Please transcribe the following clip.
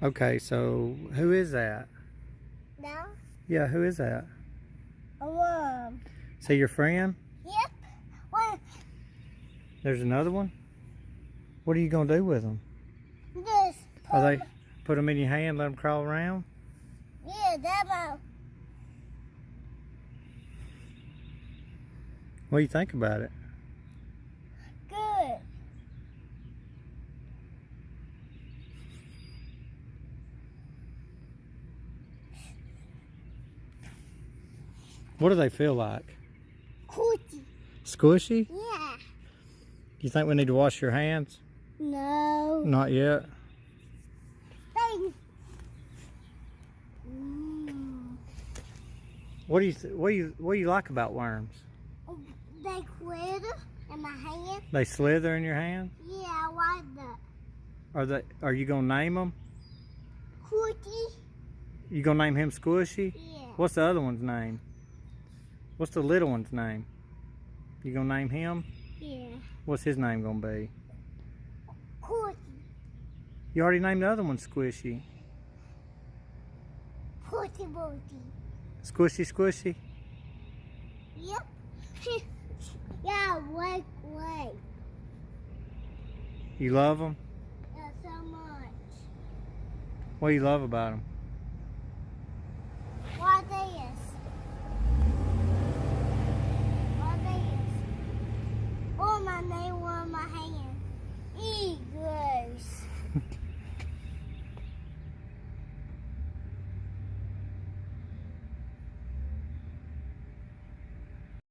Okay, so who is that? No? Yeah, who is that? A worm. Say your friend? Yep. What? There's another one? What are you going to do with them? This. Are they put them in your hand, let them crawl around? Yeah, that one. What do you think about it? Good. What do they feel like? Cookie. Squishy? Yeah. You think we need to wash your hands? No. Not yet. Thanks. What do you like about worms? They glitter in my hand. They slither in your hand? Yeah, I like that. Are you gonna name them? Cookie. You gonna name him Squishy? Yeah. What's the other one's name? What's the little one's name? You gonna name him? Yeah. What's his name gonna be? Cookie. You already named the other one Squishy. Cookie booty. Squishy Squishy? Yep. Yeah, wait. You love him? Yeah, so much. What do you love about him?